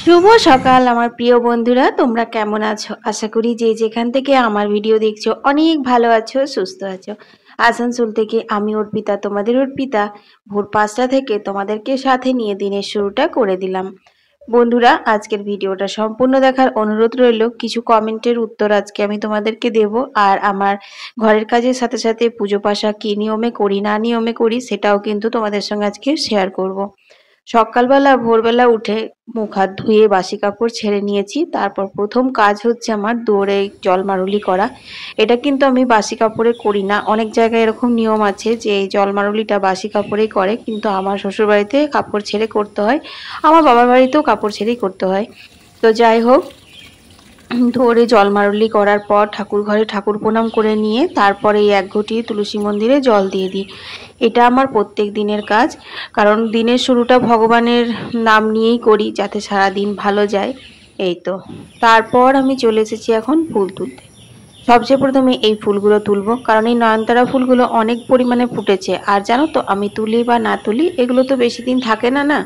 শুভ সকাল আমার প্রিয় বন্ধুরা, তোমরা কেমন আছো? আশা করি যে যেখান থেকে আমার ভিডিও দেখছো অনেক ভালো আছো, সুস্থ আছো। আসানসোল থেকে আমি অর্পিতা, তোমাদের অর্পিতা, ভোর 5টা থেকে তোমাদেরকে সাথে নিয়ে দিনের শুরুটা করে দিলাম। বন্ধুরা, আজকের ভিডিওটা সম্পূর্ণ দেখার অনুরোধ রইল। কিছু কমেন্টের উত্তর আজকে আমি তোমাদেরকে দেব, আর আমার ঘরের কাজের সাথে সাথে পুজো পাশা কি নিয়মে করি না নিয়মে করি সেটাও কিন্তু তোমাদের সঙ্গে আজকে শেয়ার করব। সকালবেলা ভোরবেলা উঠে মুখ হাত ধুয়ে বাসি কাপড় ছেড়ে নিয়েছি। তারপর প্রথম কাজ হচ্ছে আমার দৌড়ে জল মারুলি করা। এটা কিন্তু আমি বাসি কাপড়ে করি না, অনেক জায়গায় এরকম নিয়ম আছে যে এই জল মারুলিটা বাসি কাপড়েই করে, কিন্তু আমার শ্বশুর বাড়িতে কাপড় ছেড়ে করতে হয়, আমার বাবার বাড়িতেও কাপড় ছেড়েই করতে হয়। তো যাই হোক, ধরে জল মারুলি করার পর ঠাকুর ঘরে ঠাকুর প্রণাম করে নিয়ে তারপরে এই এক ঘটি তুলসী মন্দিরে জল দিয়ে দিই। এটা আমার প্রত্যেক দিনের কাজ, কারণ দিনের শুরুটা ভগবানের নাম নিয়েই করি যাতে সারা দিন ভালো যায়। এই তো, তারপর আমি চলে এসেছি এখন ফুল তুলতে। সবচেয়ে প্রথমে এই ফুলগুলো তুলবো, কারণ এই নয়নতারা ফুলগুলো অনেক পরিমাণে ফুটেছে। আর জানো তো, আমি তুলি বা না তুলি এগুলো তো বেশি দিন থাকে না না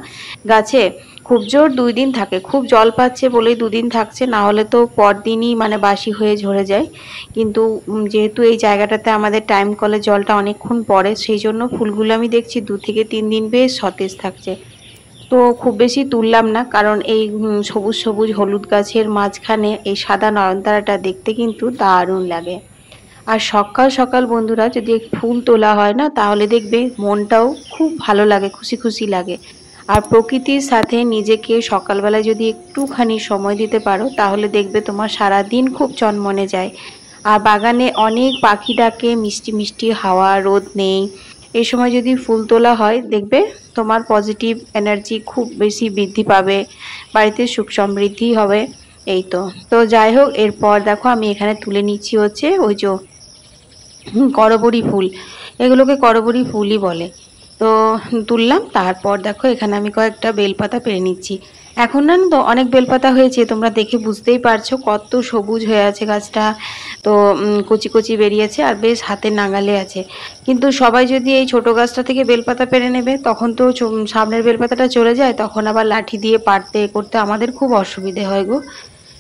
গাছে, খুব জোর 2 দিন থাকে। খুব জল পাচ্ছে বলেই 2 দিন থাকছে, না হলে তো পরদিনই মানে বাসি হয়ে ঝরে যায়। কিন্তু যেহেতু এই জায়গাটাতে আমাদের টাইম কলে জলটা অনেকক্ষণ পড়ে, সেই জন্য ফুলগুলো আমি দেখছি 2 থেকে 3 দিন বেশ সতেজ থাকছে। তো খুব বেশি তুললাম না, কারণ এই সবুজ সবুজ হলুদ গাছের মাঝখানে এই সাদা নয়নতারাটা দেখতে কিন্তু দারুণ লাগে। আর সকাল সকাল বন্ধুরা যদি ফুল তোলা হয় না, তাহলে দেখবে মনটাও খুব ভালো লাগে, খুশি খুশি লাগে। আর প্রকৃতির সাথে নিজেকে সকালবেলায় যদি একটুখানি সময় দিতে পারো, তাহলে দেখবে তোমার সারা দিন খুব চনমনে যায়। আর বাগানে অনেক পাখি ডাকে, মিষ্টি মিষ্টি হাওয়া, রোদ নেই, এই সময় যদি ফুল তোলা হয় দেখবে তোমার পজিটিভ এনার্জি খুব বেশি বৃদ্ধি পাবে, বাড়িতে সুখ সমৃদ্ধি হবে। এই তো, তো যাই হোক, এরপর দেখো আমি এখানে তুলে নিচ্ছি হচ্ছে ওই যে করবড়ি ফুল, এগুলোকে করবড়ি ফুলই বলে। তো তুললাম, তারপর দেখো এখানে আমি কয়েকটা বেলপাতা পেরে নিচ্ছি। এখন না তো অনেক বেলপাতা হয়েছে, তোমরা দেখে বুঝতেই পারছো কত সবুজ হয়ে আছে গাছটা। তো কচি কচি বেরিয়েছে আর বেশ হাতের নাগালে আছে। কিন্তু সবাই যদি এই ছোট গাছটা থেকে বেলপাতা পেরে নেবে, তখন তো সামনের বেলপাতাটা চলে যায়, তখন আবার লাঠি দিয়ে পাড়তে করতে আমাদের খুব অসুবিধে হয় গো।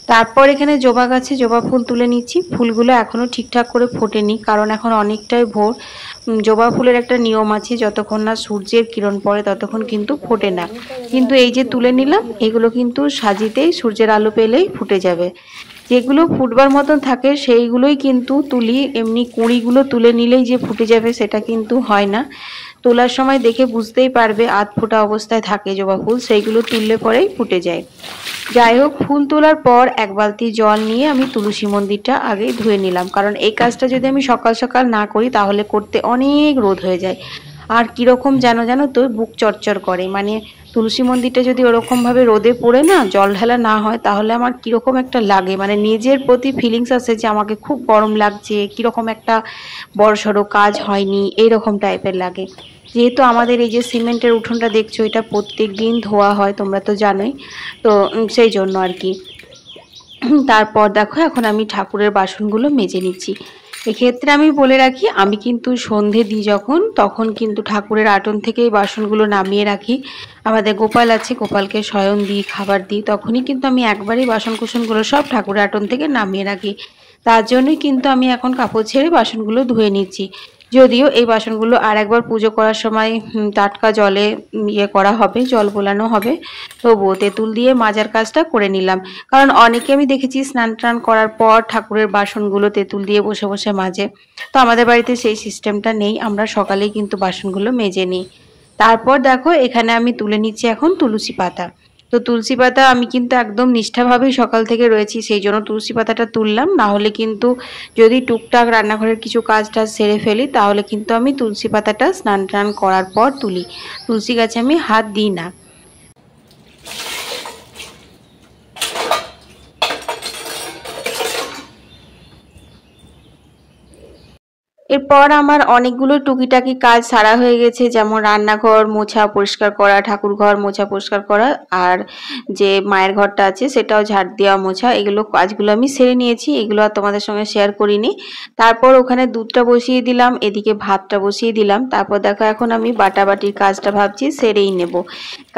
তারপর এখানে জবা গাছে জবা ফুল তুলে নিচ্ছি। ফুলগুলো এখনো ঠিকঠাক করে ফোটেনি, কারণ এখন অনেকটাই ভোর। জবা ফুলের একটা নিয়ম আছে, যতক্ষণ না সূর্যের কিরণ পড়ে ততক্ষণ কিন্তু ফোটে না। কিন্তু এই যে তুলে নিলাম, এগুলো কিন্তু সাজিতেই সূর্যের আলো পেলেই ফুটে যাবে। যেগুলো ফুটবার মতন থাকে সেইগুলোই কিন্তু তুলি, এমনি কুঁড়িগুলো তুলে নিলেই যে ফুটে যাবে সেটা কিন্তু হয় না। তোলার সময় দেখে বুঝতেই পারবে আধ ফোটা অবস্থায় থাকে জবা ফুল, সেইগুলো তুললে পরেই ফুটে যায়। যাই হোক, ফুল তোলার পর এক বালতি জল নিয়ে আমি তুলসী মন্দিরটা আগে ধুয়ে নিলাম, কারণ এই কাজটা যদি আমি সকাল সকাল না করি তাহলে করতে অনেক রোদ হয়ে যায়। আর কিরকম জানো জানো তো, বুক চরচর করে, মানে তুলসী মন্দিরটা যদি ওরকম ভাবে রোদে পড়ে না জল ঢালা না হয়, তাহলে আমার কিরকম একটা লাগে, মানে নিজের প্রতি ফিলিংস আছে যে আমাকে খুব গরম লাগছে, কিরকম একটা বড়সড় কাজ হয়নি এইরকম টাইপের লাগে। যেহেতু আমাদের এই যে সিমেন্টের উঠোনটা দেখছো, এটা প্রত্যেক দিন ধোয়া হয়, তোমরা তো জানোই। তো সেই জন্য আর কি। তারপর দেখো এখন আমি ঠাকুরের বাসনগুলো মেজে নিচ্ছি। এক্ষেত্রে আমি বলে রাখি, আমি কিন্তু সন্ধে দিই যখন, তখন কিন্তু ঠাকুরের আটন থেকেই বাসনগুলো নামিয়ে রাখি। আমাদের গোপাল আছে, গোপালকে শয়ন দিই, খাবার দিই, তখনই কিন্তু আমি একবারই বাসন কুসনগুলো সব ঠাকুরের আটন থেকে নামিয়ে রাখি। তার জন্যই কিন্তু আমি এখন কাপড় ছেড়ে বাসনগুলো ধুয়ে নিচ্ছি। যদিও এই বাসনগুলো আর একবার পুজো করার সময় টাটকা জলে ইয়ে করা হবে, জল বোলানো হবে, তবুও তেঁতুল দিয়ে মাজার কাজটা করে নিলাম। কারণ অনেকে আমি দেখেছি স্নান টান করার পর ঠাকুরের বাসনগুলো তেঁতুল দিয়ে বসে বসে মাজে। তো আমাদের বাড়িতে সেই সিস্টেমটা নেই, আমরা সকালেই কিন্তু বাসনগুলো মেজে নিই। তারপর দেখো এখানে আমি তুলে নিচ্ছি এখন তুলসী পাতা। তো তুলসী পাতা আমি কিন্তু একদম নিষ্ঠাভাবেই সকাল থেকে রয়েছি, সেই জন্য তুলসী পাতাটা তুললাম। না হলে কিন্তু যদি টুকটাক রান্নাঘরের কিছু কাজ টাজ সেরে ফেলি, তাহলে কিন্তু আমি তুলসী পাতাটা স্নান টান করার পর তুলি, তুলসী গাছে আমি হাত দিই না। এরপর আমার অনেকগুলো টুকিটাকি কাজ সারা হয়ে গেছে, যেমন রান্নাঘর মোছা পরিষ্কার করা, ঠাকুর ঘর মোছা পরিষ্কার করা, আর যে মায়ের ঘরটা আছে সেটাও ঝাড় দেওয়া মোছা, এগুলো কাজগুলো আমি সেরে নিয়েছি। এগুলো আর তোমাদের সঙ্গে শেয়ার করিনি। তারপর ওখানে দুধটা বসিয়ে দিলাম, এদিকে ভাতটা বসিয়ে দিলাম। তারপর দেখো এখন আমি বাটাবাটির কাজটা ভাবছি সেরেই নেব,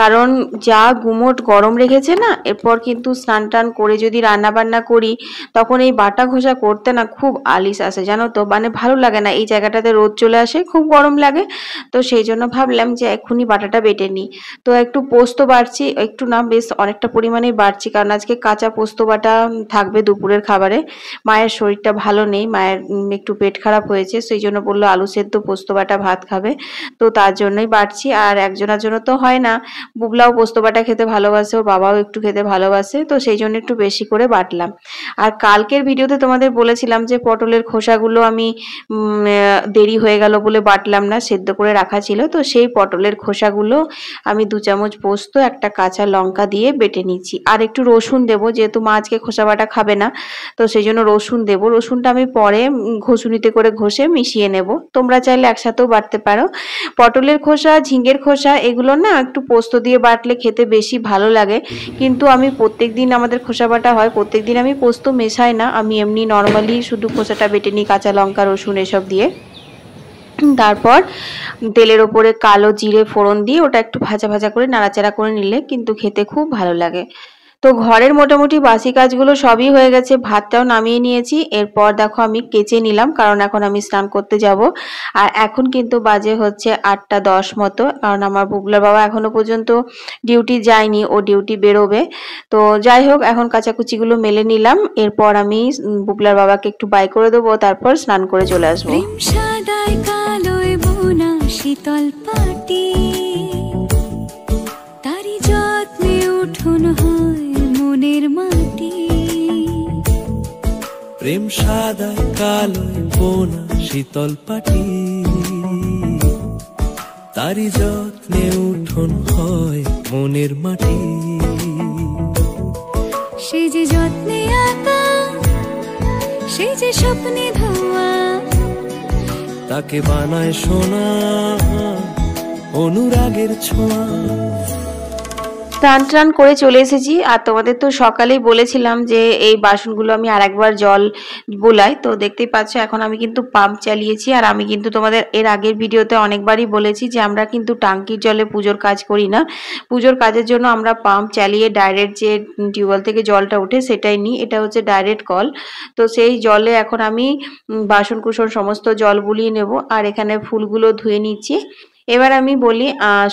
কারণ যা গুমোট গরম রেখেছে না, এরপর কিন্তু স্নান টান করে যদি রান্না বান্না করি তখন এই বাটা ঘষা করতে না খুব আলিশ আসে, জানো তো, মানে ভালো লাগে না। এই জায়গাটাতে রোদ চলে আসে, খুব গরম লাগে। তো সেই জন্য ভাবলাম যে এক্ষুনি বাটাটা বেটে নিই। তো একটু পোস্ত বাড়ছি, একটু না বেশ অনেকটা পরিমাণেই বাড়ছি, কারণ আজকে কাঁচা পোস্ত বাটা থাকবে দুপুরের খাবারে। মায়ের শরীরটা ভালো নেই, মায়ের একটু পেট খারাপ হয়েছে, সেই জন্য বললো আলু সেদ্ধ পোস্ত বাটা ভাত খাবে, তো তার জন্যই বাড়ছি। আর একজনের জন্য তো হয় না, বুবলাও পোস্ত বাটা খেতে ভালোবাসে, ওর বাবাও একটু খেতে ভালোবাসে, তো সেই জন্য একটু বেশি করে বাটলাম। আর কালকের ভিডিওতে তোমাদের বলেছিলাম যে পটলের খোসাগুলো আমি দেরি হয়ে গেল বলে বাটলাম না, সেদ্ধ করে রাখা ছিল, তো সেই পটলের খোসাগুলো আমি 2 চামচ পোস্ত, একটা কাঁচা লঙ্কা দিয়ে বেটে নিচ্ছি। আর একটু রসুন দেবো, যেহেতু মা আজকে খোসা বাটা খাবে না, তো সেই জন্য রসুন দেবো। রসুনটা আমি পরে ঘষুনিতে করে ঘষে মিশিয়ে নেব, তোমরা চাইলে একসাথেও বাটতে পারো। পটলের খোসা, ঝিঙের খোসা, এগুলো না একটু পোস্ত দিয়ে বাটলে খেতে বেশি ভালো লাগে। কিন্তু আমি প্রত্যেকদিন আমাদের খোসা বাটা হয়, প্রত্যেকদিন আমি পোস্ত মেশাই না, আমি এমনি নর্মালি শুধু খোসাটা বেটে নিই কাঁচা লঙ্কা রসুন এসব দিয়ে। তারপর তেলের ওপরে কালো জিরে ফোড়ন দিয়ে ওটা একটু ভাজা ভাজা করে নাড়াচাড়া করে নিলে কিন্তু খেতে খুব ভালো লাগে। তো ঘরের মোটামুটি বাসি কাজগুলো সবই হয়ে গেছে, ভাতটাও নামিয়ে নিয়েছি। এরপর দেখো আমি কেচে নিলাম, কারণ এখন আমি স্নান করতে যাব। আর এখন কিন্তু বাজে হচ্ছে 8টা 10 মতো, কারণ আমার বুবলার বাবা এখনো পর্যন্ত ডিউটি যায়নি, ও ডিউটি বেরোবে। তো যাই হোক, এখন কাচাকুচিগুলো মেলে নিলাম, এরপর আমি বুবলার বাবাকে একটু বাই করে দেবো, তারপর স্নান করে চলে আসবো। শীতল পাটি তারি যত্নে উঠুন হয় মনের মাটি, প্রেম সাদায় কালোয় বোনা শীতল পাটি তারি যত্নে উঠুন হয় মনের মাটি, সে যে যত্নে আঁকা সে যে স্বপ্নে ধোয়া, তাকে বানায় সোনা অনুরাগের ছোঁয়া। স্নান টান করে চলে এসেছি। আর তোমাদের তো সকালেই বলেছিলাম যে এই বাসনগুলো আমি আরেকবার জল বোলাই, তো দেখতেই পাচ্ছ এখন আমি কিন্তু পাম্প চালিয়েছি। আর আমি কিন্তু তোমাদের এর আগের ভিডিওতে অনেকবারই বলেছি যে আমরা কিন্তু টাঙ্কির জলে পুজোর কাজ করি না, পুজোর কাজের জন্য আমরা পাম্প চালিয়ে ডাইরেক্ট যে টিউবওয়েল থেকে জলটা ওঠে সেটাই নিই, এটা হচ্ছে ডাইরেক্ট কল। তো সেই জলে এখন আমি বাসন কুসন সমস্ত জল বুলিয়ে নেব। আর এখানে ফুলগুলো ধুয়ে নিচ্ছি। এবার আমি বলি,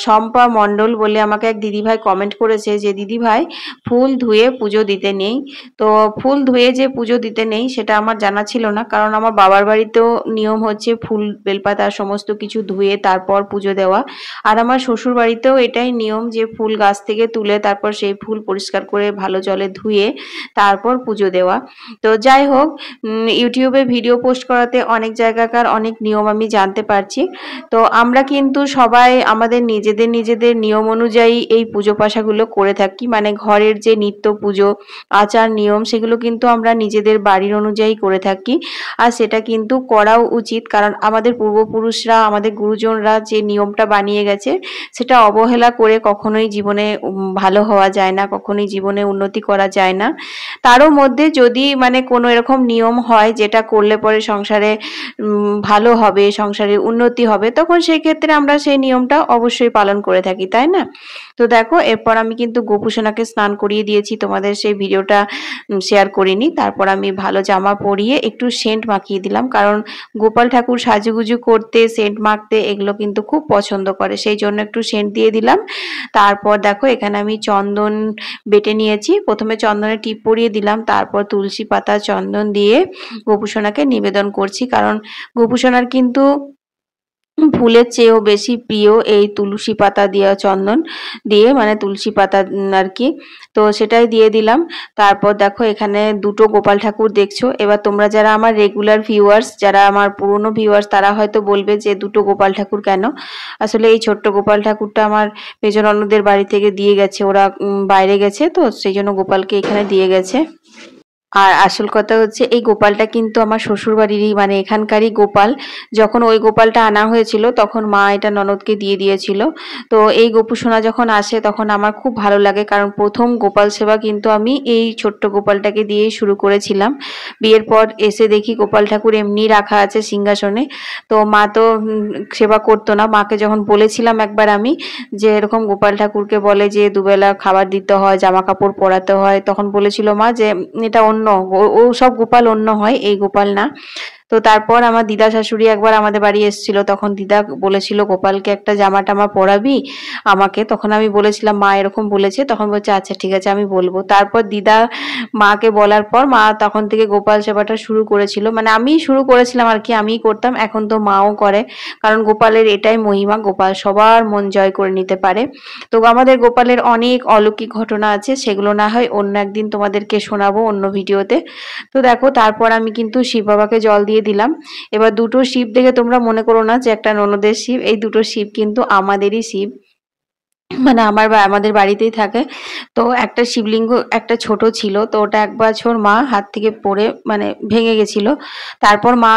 শম্পা মণ্ডল বলে আমাকে এক দিদিভাই কমেন্ট করেছে যে দিদিভাই ফুল ধুয়ে পুজো দিতে নেই। তো ফুল ধুয়ে যে পুজো দিতে নেই সেটা আমার জানা ছিল না, কারণ আমার বাবার বাড়িতেও নিয়ম হচ্ছে ফুল বেলপাতা সমস্ত কিছু ধুয়ে তারপর পুজো দেওয়া। আর আমার শ্বশুর বাড়িতেও এটাই নিয়ম যে ফুল গাছ থেকে তুলে তারপর সেই ফুল পরিষ্কার করে ভালো জলে ধুয়ে তারপর পুজো দেওয়া। তো যাই হোক, ইউটিউবে ভিডিও পোস্ট করাতে অনেক জায়গাকার অনেক নিয়ম আমি জানতে পারছি। তো আমরা কিন্তু সবাই আমাদের নিজেদের নিয়ম অনুযায়ী এই পুজো পাশাগুলো করে থাকি, মানে ঘরের যে নিত্য পুজো আচার নিয়ম সেগুলো কিন্তু আমরা নিজেদের বাড়ির অনুযায়ী করে থাকি। আর সেটা কিন্তু করাও উচিত, কারণ আমাদের পূর্বপুরুষরা আমাদের গুরুজনরা যে নিয়মটা বানিয়ে গেছে সেটা অবহেলা করে কখনোই জীবনে ভালো হওয়া যায় না, কখনোই জীবনে উন্নতি করা যায় না। তারও মধ্যে যদি মানে কোনো এরকম নিয়ম হয় যেটা করলে পরে সংসারে ভালো হবে, সংসারে উন্নতি হবে, তখন সেই ক্ষেত্রে আমরা সেই নিয়মটা অবশ্যই পালন করে থাকি, তাই না? তো দেখো এরপর আমি কিন্তু গোপুসোনাকে স্নান করিয়ে দিয়েছি, তোমাদের সেই ভিডিওটা শেয়ার করিনি। তারপর আমি ভালো জামা পরিয়ে একটু সেন্ট মাখিয়ে দিলাম, কারণ গোপাল ঠাকুর সাজুগুজু করতে সেন্ট মাখতে এগুলো কিন্তু খুব পছন্দ করে, সেই জন্য একটু সেন্ট দিয়ে দিলাম। তারপর দেখো এখানে আমি চন্দন বেটে নিয়েছি, প্রথমে চন্দনের টিপ পরিয়ে দিলাম, তারপর তুলসী পাতা চন্দন দিয়ে গোপুসোনাকে নিবেদন করছি, কারণ গোপুসোনার কিন্তু ফুলের চেয়েও বেশি প্রিয় এই তুলসী পাতা দেওয়া চন্দন দিয়ে, মানে তুলসী পাতা আর কি। তো সেটাই দিয়ে দিলাম। তারপর দেখো এখানে দুটো গোপাল ঠাকুর দেখছো। এবার তোমরা যারা আমার রেগুলার ভিউয়ার্স, যারা আমার পুরনো ভিউয়ার্স, তারা হয়তো বলবে যে দুটো গোপাল ঠাকুর কেন। আসলে এই ছোট্ট গোপাল ঠাকুরটা আমার মেজো ননদের বাড়ি থেকে দিয়ে গেছে, ওরা বাইরে গেছে, তো সেই জন্য গোপালকে এখানে দিয়ে গেছে। আর আসল কথা হচ্ছে এই গোপালটা কিন্তু আমার শ্বশুরবাড়িরই, মানে এখানকারই গোপাল। যখন ওই গোপালটা আনা হয়েছিল তখন মা এটা ননদকে দিয়ে দিয়েছিল। তো এই গোপু সোনা যখন আসে তখন আমার খুব ভালো লাগে, কারণ প্রথম গোপাল সেবা কিন্তু আমি এই ছোট্ট গোপালটাকে দিয়েই শুরু করেছিলাম। বিয়ের পর এসে দেখি গোপাল ঠাকুর এমনি রাখা আছে সিংহাসনে। তো মা তো সেবা করতো না। মাকে যখন বলেছিলাম একবার আমি যে এরকম গোপাল ঠাকুরকে বলে যে দুবেলা খাবার দিতে হয়, জামা কাপড় পরাতে হয়, তখন বলেছিল মা যে এটা অন্য, ও সব গোপাল অন্য হয়, এই গোপাল না। তো তারপর আমার দিদা শাশুড়ি একবার আমাদের বাড়ি এসেছিল, তখন দিদা বলেছিল গোপালকে একটা জামা টামা পরাবি আমাকে। তখন আমি বলেছিলাম মা এরকম বলেছে, তখন বলছে আচ্ছা ঠিক আছে আমি বলবো। তারপর দিদা মাকে বলার পর মা তখন থেকে গোপাল সেবাটা শুরু করেছিল, মানে আমি শুরু করেছিলাম আর কি, আমিই করতাম। এখন তো মাও করে, কারণ গোপালের এটাই মহিমা, গোপাল সবার মন জয় করে নিতে পারে। তো আমাদের গোপালের অনেক অলৌকিক ঘটনা আছে, সেগুলো না হয় অন্য একদিন তোমাদেরকে শোনাবো অন্য ভিডিওতে। তো দেখো তারপর আমি কিন্তু শিব বাবাকে জল দিয়ে দিলাম। এবার দুটো শিব দেখে তোমরা মনে করো না যে একটা ননদের শিব, এই দুটো শিব কিন্তু আমাদেরই শিব, মানে আমাদের বাড়িতেই থাকে। তো একটা শিবলিঙ্গ একটা ছোট ছিল, তো ওটা এক বছর মা হাত থেকে পড়ে মানে ভেঙে গেছিল। তারপর মা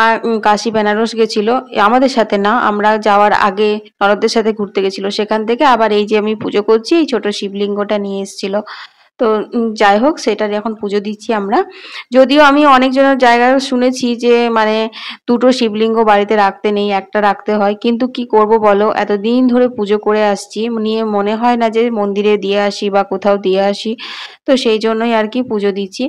কাশী বেনারস গেছিল, আমাদের সাথে না, আমরা যাওয়ার আগে ননদদের সাথে ঘুরতে গেছিল, সেখান থেকে আবার এই যে আমি পুজো করছি এই ছোট শিবলিঙ্গটা নিয়ে এসেছিল। তো যাই হোক সেটারই এখন পুজো দিচ্ছি আমরা। যদিও আমি অনেকজনের জায়গায় শুনেছি যে মানে দুটো শিবলিঙ্গ বাড়িতে রাখতে নেই, একটা রাখতে হয়, কিন্তু কি করব বলো, এতদিন ধরে পুজো করে আসছি, নিয়ে মনে হয় না যে মন্দিরে দিয়ে আসি বা কোথাও দিয়ে আসি। তো সেই জন্যই আর কি পুজো দিচ্ছি।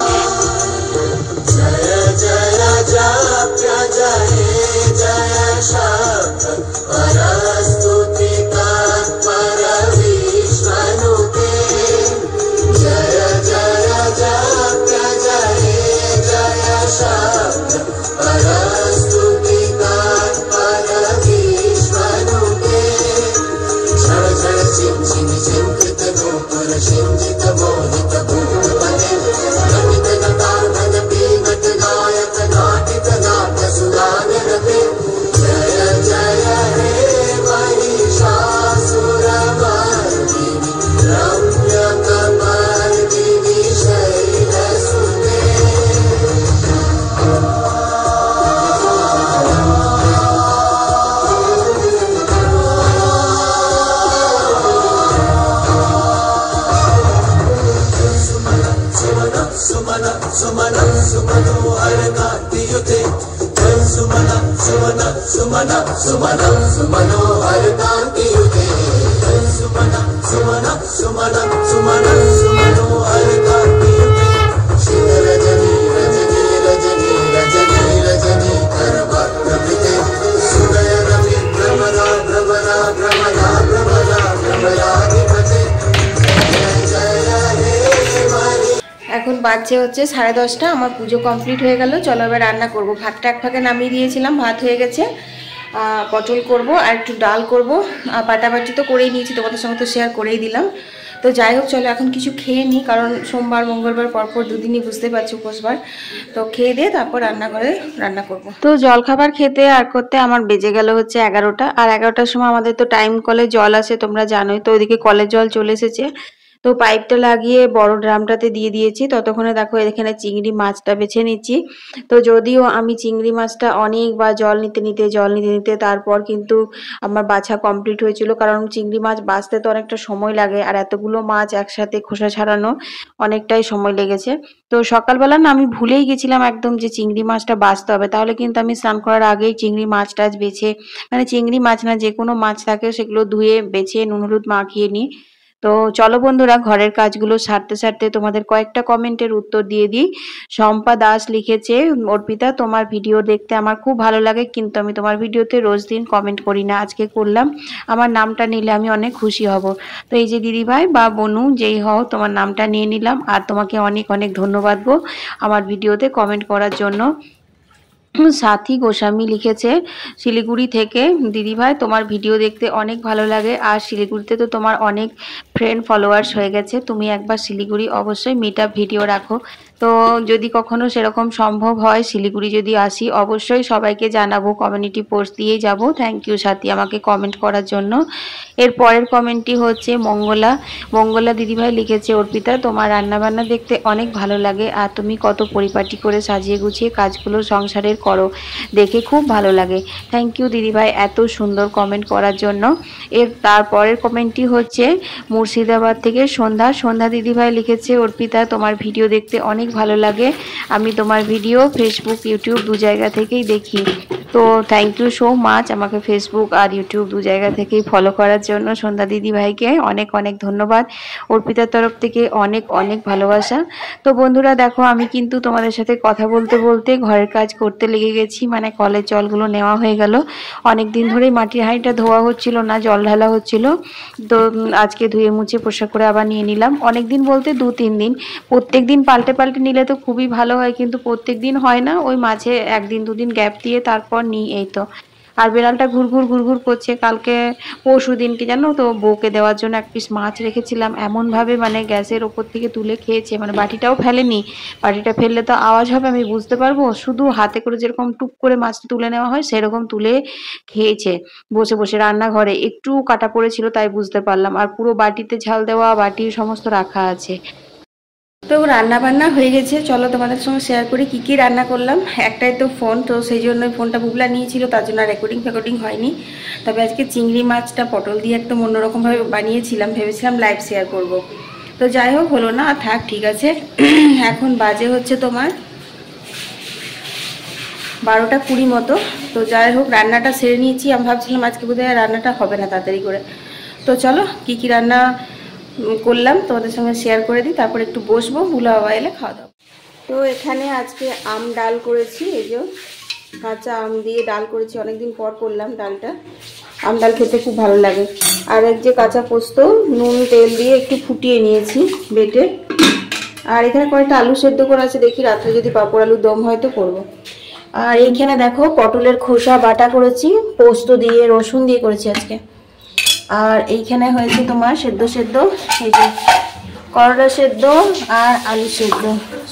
এখন বাজছে হচ্ছে 10:30, আমার পুজো কমপ্লিট হয়ে গেল। চলো এবার রান্না করব। ভাতটা এক ফাঁকে নামিয়ে দিয়েছিলাম, ভাত হয়ে গেছে। পটল করব আর একটু ডাল করব। বাটাবাটি তো করেই নিয়েছি, তোমাদের সঙ্গে তো শেয়ার করেই দিলাম। তো যাই হোক চলো এখন কিছু খেয়ে নিই, কারণ সোমবার মঙ্গলবার পরপর দুদিনই বুঝতে পারছি উপোসবার। তো খেয়ে দিয়ে তারপর রান্না করব। তো জলখাবার খেতে আর করতে আমার বেজে গেল হচ্ছে 11টা। আর 11টার সময় আমাদের তো টাইম কলে জল আসে, তোমরা জানোই। তো ওইদিকে কলের জল চলে এসেছে, তো পাইপটা লাগিয়ে বড় ড্রামটাতে দিয়ে দিয়েছি। ততক্ষণে দেখো এখানে চিংড়ি মাছটা বেছে নিচ্ছি। তো যদিও আমি চিংড়ি মাছটা অনেকবার জল নিতে তারপর কিন্তু আমার বাছা কমপ্লিট হয়েছিল, কারণ চিংড়ি মাছ বাছতে তো অনেকটা সময় লাগে, আর এতগুলো মাছ একসাথে খোসা ছাড়ানো অনেকটাই সময় লেগেছে। তো সকালবেলা না আমি ভুলেই গেছিলাম একদম যে চিংড়ি মাছটা বাছতে হবে, তাহলে কিন্তু আমি স্নান করার আগেই চিংড়ি মাছ টাছ বেছে, মানে চিংড়ি মাছ না যে কোনো মাছ থাকে সেগুলো ধুয়ে বেছে নুন হলুদ মাখিয়ে নিই। তো চলো বন্ধুরা ঘরের কাজগুলো সারতে সারতে তোমাদের কয়েকটা কমেন্টের উত্তর দিয়ে দিই। শম্পা দাস লিখেছে, অর্পিতা তোমার ভিডিও দেখতে আমার খুব ভালো লাগে, কিন্তু আমি তোমার ভিডিওতে রোজ দিন কমেন্ট করি না, আজকে করলাম, আমার নামটা নিলে আমি অনেক খুশি হব। তো এই যে দিদিভাই বা বনু যেই হও, তোমার নামটা নিয়ে নিলাম, আর তোমাকে অনেক অনেক ধন্যবাদ গো আমার ভিডিওতে কমেন্ট করার জন্য। সাথী গোস্বামী লিখেছে শিলিগুড়ি থেকে, দিদিভাই তোমার ভিডিও দেখতে অনেক ভালো লাগে, আর শিলিগুড়িতে তো তোমার অনেক ফ্রেন্ড ফলোয়ার্স হয়ে গেছে, তুমি একবার শিলিগুড়ি অবশ্যই মিট আপ ভিডিও রাখো। তো তো যদি কখনো সেরকম সম্ভব হয় শিলিগুড়ি যদি আসি অবশ্যই সবাইকে জানাবো, কমিউনিটি পোস্ট দিয়েই যাব। থ্যাংক ইউ সাথী আমাকে কমেন্ট করার জন্য। এর পরের কমেন্টটি হচ্ছে মঙ্গলা দিদিভাই লিখেছে, অর্পিতা তোমার রান্নাবান্না দেখতে অনেক ভালো লাগে আর তুমি কত পরিপাটি করে সাজিয়ে গুছিয়ে কাজগুলো সংসারের করো, দেখে খুব ভালো লাগে। থ্যাংক ইউ দিদিভাই এত সুন্দর কমেন্ট করার জন্য। এর তারপরের কমেন্টটি হচ্ছে মুর্শিদাবাদ থেকে সন্ধ্যা দিদিভাই লিখেছে, অর্পিতা তোমার ভিডিও দেখতে অনেক ভালো লাগে, আমি তোমার ভিডিও ফেসবুক ইউটিউব দু জায়গা থেকেই দেখি। তো থ্যাংক ইউ সো মাচ আমাকে ফেসবুক আর ইউটিউব দু জায়গা থেকেই ফলো করার জন্য সন্ধ্যা দিদিভাইকে অনেক অনেক ধন্যবাদ। অর্পিতার তরফ থেকে অনেক অনেক ভালোবাসা। তো বন্ধুরা দেখো আমি কিন্তু তোমাদের সাথে কথা বলতে বলতে ঘরের কাজ করতে লেগে গেছি, মানে কলের জলগুলো নেওয়া হয়ে গেল। অনেক দিন ধরেই মাটির হাঁড়িটা ধোয়া হচ্ছিল না, জল ঢালা হচ্ছিল। তো আজকে ধুয়ে মুছে পোশাক করে আবার নিয়ে নিলাম। অনেক দিন বলতে 2-3 দিন, প্রত্যেক দিন পাল্টে পাল্টে নিলে তো খুবই ভালো হয়, কিন্তু প্রত্যেক দিন হয় না, ওই মাঝে 1-2 দিন গ্যাপ দিয়ে তারপর নিই, এই তো। আর বেড়ালটা ঘুরঘুর করছে। কালকে পরশু দিনকে জানো তো বউকে দেওয়ার জন্য এক পিস মাছ রেখেছিলাম, এমনভাবে মানে গ্যাসের ওপর থেকে তুলে খেয়েছে, মানে বাটিটাও ফেলেনি। বাটিটা ফেললে তো আওয়াজ হবে, আমি বুঝতে পারবো, শুধু হাতে করে যেরকম টুক করে মাছটা তুলে নেওয়া হয় সেরকম তুলে খেয়েছে বসে বসে। রান্নাঘরে একটু কাটা পড়েছিল তাই বুঝতে পারলাম, আর পুরো বাটিতে ঝাল দেওয়া, বাটি সমস্ত রাখা আছে। তো রান্না বান্না হয়ে গেছে, চলো তোমাদের সঙ্গে শেয়ার করি কি কি রান্না করলাম। একটাই তো ফোন, তো সেই জন্য ফোনটা বুবলা নিয়েছিল, তার জন্য রেকর্ডিং হয়নি। তবে আজকে চিংড়ি মাছটা পটল দিয়ে একদম অন্যরকমভাবে বানিয়েছিলাম, ভেবেছিলাম লাইভ শেয়ার করব। তো যাই হোক হলো না, থাক ঠিক আছে। এখন বাজে হচ্ছে তোমার 12টা 20 মতো। তো যাই হোক রান্নাটা সেরে নিয়েছি। আমি ভাবছিলাম আজকে বোধহয় রান্নাটা হবে না তাড়াতাড়ি করে। তো চলো কি কি রান্না করলাম তোমাদের সঙ্গে শেয়ার করে দিই, তারপর একটু বসবো, বুলা বাবা এলে খাওয়া দাওয়া। তো এখানে আজকে আম ডাল করেছি, এই যে কাঁচা আম দিয়ে ডাল করেছি, অনেকদিন পর করলাম ডালটা। আম ডাল খেতে খুব ভালো লাগে। আর এক যে কাঁচা পোস্ত নুন তেল দিয়ে একটু ফুটিয়ে নিয়েছি বেটে। আর এখানে কয়েকটা আলু সেদ্ধ করা আছে, দেখি রাত্রে যদি পাঁপড় আলু দম হয় তো করবো। আর এইখানে দেখো পটলের খোসা বাটা করেছি, পোস্ত দিয়ে রসুন দিয়ে করেছি আজকে। আর এইখানে হয়েছে তোমার সেদ্ধ এই যে করলা সেদ্ধ আর আলু সেদ্ধ।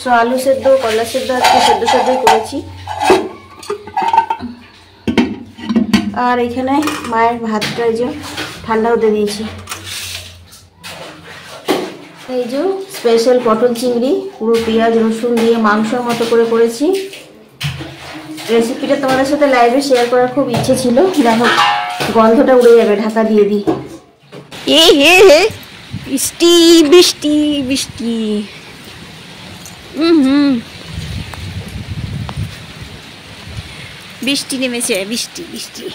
সো আলু সেদ্ধ করলা সেদ্ধ আজকে সেদ্ধই করেছি। আর এখানে মায়ের ভাতটা এই যে ঠান্ডা হতে দিয়েছি। এই যে স্পেশাল পটল চিংড়ি পুরো পেঁয়াজ রসুন দিয়ে মাংসের মতো করে করেছি। রেসিপিটা তোমাদের সাথে লাইভে শেয়ার করার খুব ইচ্ছে ছিল, দেখো গন্ধটা উড়ে যাবে, ঢাকা দিয়ে দিই। হে বৃষ্টি বৃষ্টি বৃষ্টি, বৃষ্টি নেমেছে, বৃষ্টি বৃষ্টি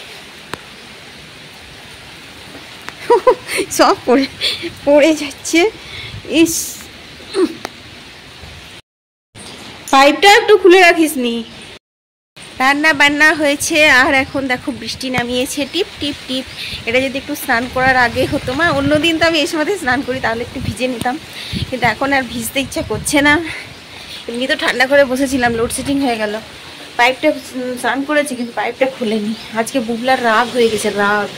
সব পড়ে যাচ্ছে। ইস, পাইপটা একটু খুলে রাখিস নি। রান্না বান্না হয়েছে আর এখন দেখো বৃষ্টি নামিয়েছে টিপ টিপ টিপ। এটা যদি একটু স্নান করার আগে হতো, মা অন্যদিন তো আমি এই সময় স্নান করি, তাহলে একটু ভিজে নিতাম, কিন্তু এখন আর ভিজতে ইচ্ছা করছে না। এমনি তো ঠান্ডা করে বসেছিলাম, লোডশেডিং হয়ে গেল। পাইপটা স্নান করেছি কিন্তু পাইপটা খুলেনি। আজকে বুবলার রাগ হয়ে গেছে, রাগ।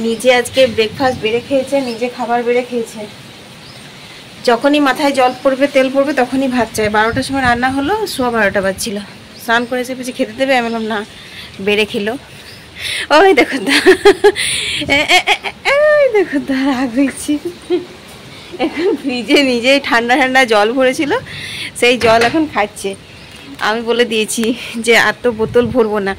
নিজে আজকে ব্রেকফাস্ট বেড়ে খেয়েছে, নিজে খাবার বেড়ে খেয়েছে। যখনই মাথায় জল পড়বে তেল পড়বে তখনই ভাত চাই। 12টার সময় রান্না হলো, 12:15 বাজছিল। স্নান করেছে পেছে খেতে দেবে, আমি বললাম না, বেড়ে খেলো। ওই দেখো রাগ হয়েছি। এখন ফ্রিজে নিজেই ঠান্ডা ঠান্ডা জল ভরেছিল, সেই জল এখন খাচ্ছে। আমি বলে দিয়েছি যে আর তো বোতল ভরবো না,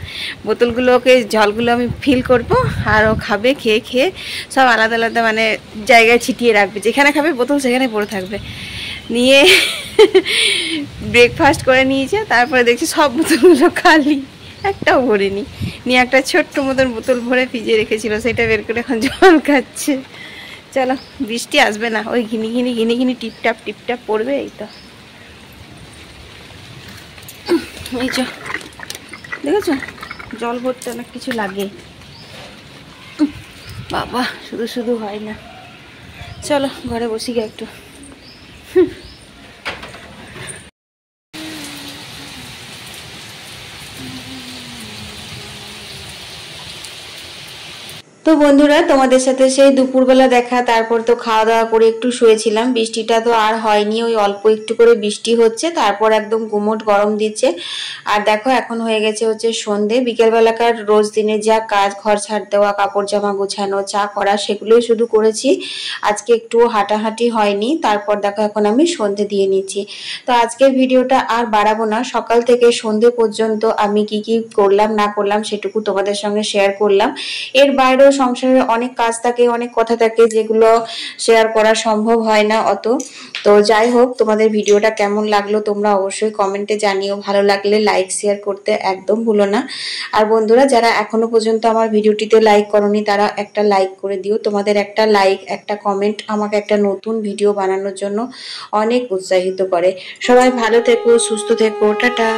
বোতলগুলোকে জলগুলো আমি ফিল করব, আর ও খাবে, খেয়ে খেয়ে সব আলাদা আলাদা মানে জায়গায় ছিটিয়ে রাখবে, যেখানে খাবে বোতল সেখানে পড়ে থাকবে। নিয়ে ব্রেকফাস্ট করে নিয়েছে, তারপরে দেখছি সব বোতলগুলো খালি, একটাও ভরিনি। নিয়ে একটা ছোট্ট মতন বোতল ভরে ফ্রিজে রেখেছিল, সেটা বের করে এখন জল খাচ্ছে। চলো বৃষ্টি আসবে না, ওই ঘিনি ঘিনি টিপটাপ পড়বে, এই তো। এই যে দেখেছো জল ভরতে অনেক কিছু লাগে বাবা, শুধু শুধু হয় না। চলো ঘরে বসি গে একটু। তো তো বন্ধুরা, তোমাদের সাথে সেই দুপুরবেলা দেখা, তারপর তো খাওয়া দাওয়া করে একটু শুয়েছিলাম। বৃষ্টিটা তো আর হয়নি, ওই অল্প একটু করে বৃষ্টি হচ্ছে, তারপর একদম গুমোট গরম দিচ্ছে। আর দেখো এখন হয়ে গেছে হচ্ছে সন্ধে। বিকেলবেলাকার রোজ দিনে যা কাজ, ঘর ঝাড় দেওয়া, কাপড় জামা গোছানো, চা করা, সেগুলোই শুধু করেছি। আজকে একটুও হাঁটাহাঁটি হয়নি। তারপর দেখো এখন আমি সন্ধে দিয়ে নিচ্ছি। তো আজকের ভিডিওটা আর বাড়াবো না, সকাল থেকে সন্ধে পর্যন্ত আমি কি কি করলাম না করলাম সেটুকু তোমাদের সঙ্গে শেয়ার করলাম। এর বাইরেও সংসারে অনেক কাজ থাকে, অনেক কথা থাকে, যেগুলো শেয়ার করা সম্ভব হয় না অত। তো যাই হোক, তোমাদের ভিডিওটা কেমন লাগলো তোমরা অবশ্যই কমেন্টে জানিও। ভালো লাগলে লাইক শেয়ার করতে একদম ভুলো না। আর বন্ধুরা, যারা এখনো পর্যন্ত আমার ভিডিওটিতে লাইক করনি তারা একটা লাইক করে দিও। তোমাদের একটা লাইক, একটা কমেন্ট আমাকে একটা নতুন ভিডিও বানানোর জন্য অনেক উৎসাহিত করে। সবাই ভালো থেকো, সুস্থ থেকো, টাটা।